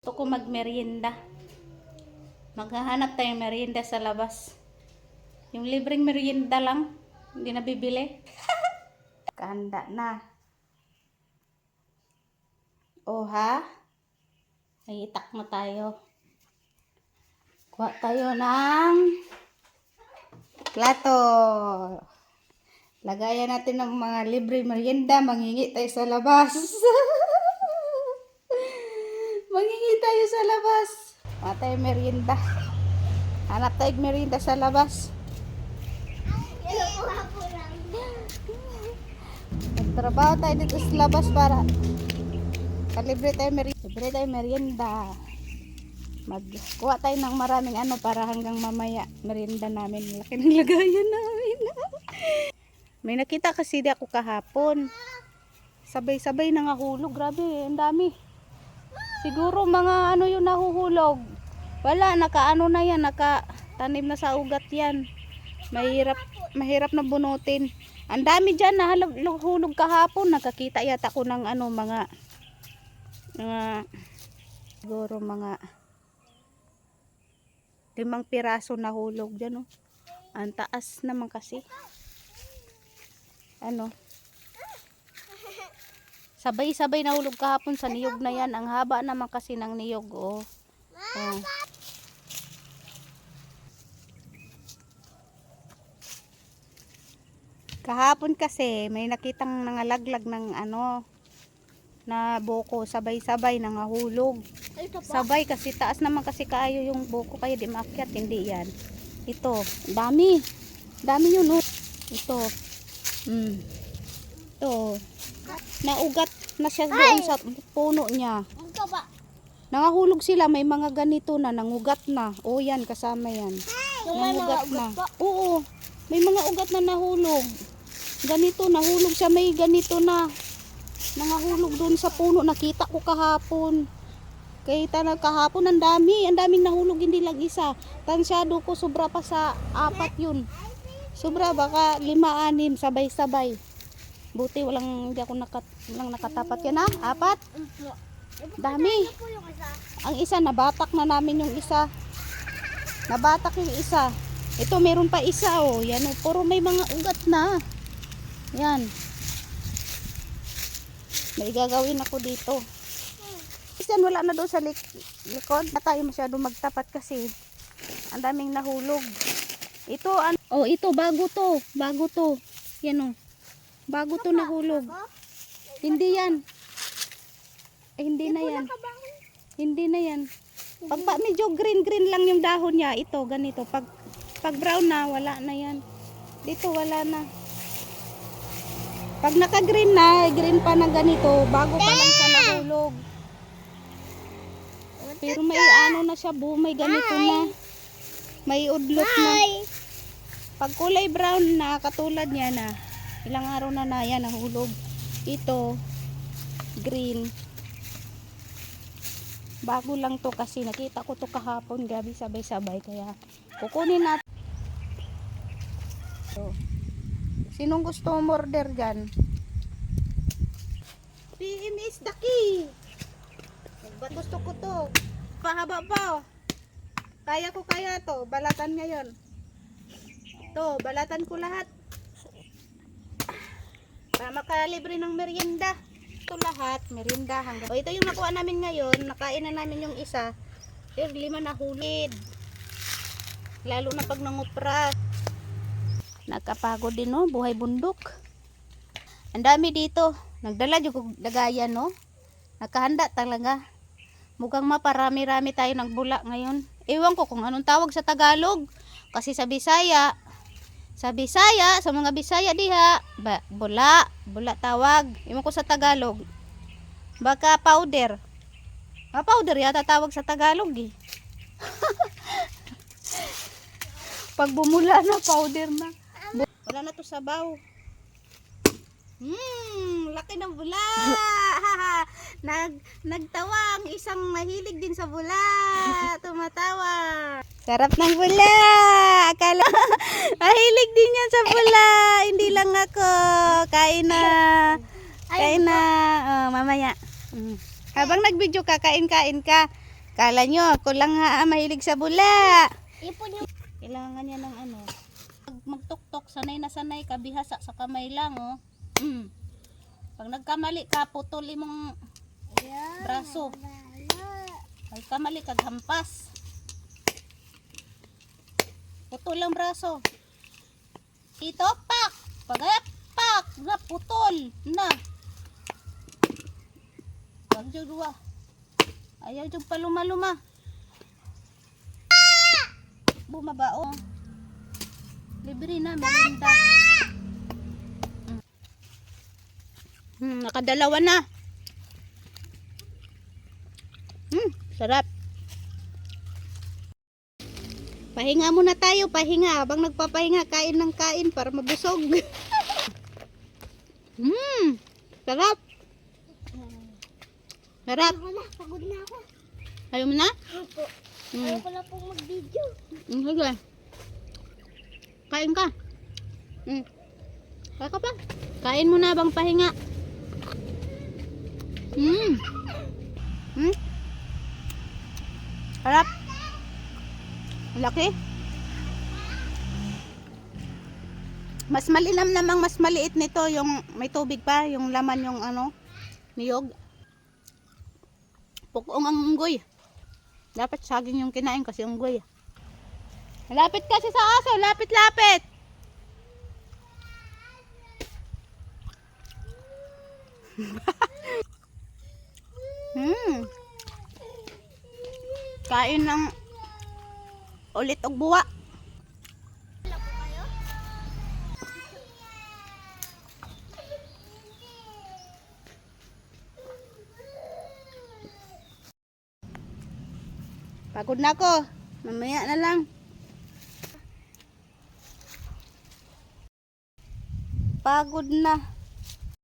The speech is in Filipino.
Gusto ko magmerienda. Maghahanap tayong merienda sa labas. Yung libreng merienda lang. Hindi na bibili. Kahanda na. O ha? Ay itak na tayo. Kuha tayo ng plato. Lagayan natin ng mga libre merienda. Manghingi tayo sa labas. Manghingi tayo sa labas. Kuha tayo merienda. Hanap tayo merienda sa labas. Magtrabaho tayo dito sa labas para libre tayo merienda. Libre tayo merienda. Magkuha tayo ng maraming para hanggang mamaya merienda namin. Laki ng lagayan namin. May nakita kasi di ako kahapon. Sabay-sabay nangahulog. Grabe, ang dami. Siguro mga yung nahuhulog. Wala, nakaano na yan. Nakatanim na sa ugat yan. Mahirap na bunutin. Ang dami dyan nahuhulog kahapon. Nakakita yata ko ng mga siguro mga 5 piraso nahulog dyan. Ang taas naman kasi. Sabay-sabay nahulog kahapon sa niyog na yan. Ang haba naman kasi ng niyog. Kahapon kasi may nakitang nangalaglag ng na buko. Sabay-sabay nangahulog. Sabay kasi taas naman kasi kaayo yung buko kaya di maakyat. Hindi yan. Ito. Dami. Dami yun. Ito. Ito. Naugat na siya doon sa puno niya. Nangahulog sila, may mga ganito na nangugat na. Yan kasama yan. Nangugat na. Oo. May mga ugat na nahulog. Ganito nahulog siya, may ganito na. Nangahulog doon sa puno, nakita ko kahapon. Kita na kahapon ang daming nahulog, hindi lang isa. Tansyado ko sobra pa sa 4 yun. Sobra baka 5-6 sabay-sabay. Buti walang nakatapat yan 4. Dami. Ang isa nabatak na namin yung isa. Nabatak yung isa. Ito meron pa isa yan puro may mga ugat na. Yan. May gagawin ako dito. Yan wala na doon sa likod. Na tayo masyado magtapat kasi ang daming nahulog. Ito ito bago to. Yan bago to nahulog. Hindi yan. Hindi na yan. Hindi na yan. Pag medyo green lang yung dahon niya, ito ganito. Pag brown na, wala na yan. Dito wala na. Pag naka-green na, green pa na ganito, bago pa lang siya nahulog. Pero may na siya, may ganito na. May udlot na. Pag kulay brown na, katulad niya na, ilang araw na yan, nahulog. Ito, green. Bago lang to kasi nakita ko to kahapon, gabi sabay-sabay. Kaya kukunin natin. Sinong gusto umorder dyan? PM is the key. Gusto ko to. Pahaba pa. Kaya to. Balatan ngayon. To, balatan ko lahat. Para makalibre ng merienda. Ito lahat, merienda hanggang. Ito yung nakuha namin ngayon. Nakain na namin yung isa. Pero 5 na hulid. Lalo na pag nangupra. Nakapagod din buhay bundok. Ang dami dito. Nagdala yung lagayan Nakahanda talaga. Mukhang maparami-rami tayo ng bula ngayon. Ewan ko kung anong tawag sa Tagalog. Kasi sa Bisaya, sa mga Bisaya diha, bula tawag. Ewan ko sa Tagalog. Baka powder. Powder yata tawag sa Tagalog Pag bumula na, powder na. Wala na to sabaw. Laki ng bula. Nagtawa ang isang mahilig din sa bula. Tumatawa. Sarap ng bula. Akala mahilig din yan sa bula. Hindi lang ako. Kain na. Mamaya. Habang nag-video ka, kain ka. Kala nyo, ako lang nga mahilig sa bula. Ipon yung... Kailangan niya ng ano. Pag magtuktok, sanay na sanay ka, bihasa sa kamay lang, oh. Pag nagkamali ka, putol imong braso. Pag kamali ka, hampas. Putol ang braso. Ito, pak! Pag pak! Na, putol! Na! Pag dyan, ayaw dyan paluma-luma. Bumabao. Libre na, merinda. Nakadalawa na. Sarap. Pahinga muna tayo, pahinga. Habang nagpapahinga, kain ng kain para mabusog. Sarap. Sarap. Ako na, pagod na ako. Ayaw mo na? Opo. Ayaw ko na pong mag-video. Sige. Kain ka. Kaya ka pa. Kain mo na bang pahinga. Sarap. Laki. Mas malinam namang mas maliit nito yung may tubig pa, yung laman yung ano, niyog. Pukong ang unggoy. Dapat saging yung kinain kasi unggoy. Lapit kasi sa aso, lapit-lapit. Kain ng ulit og buwa. Pagod na ako. Mamaya na lang. Pagod na.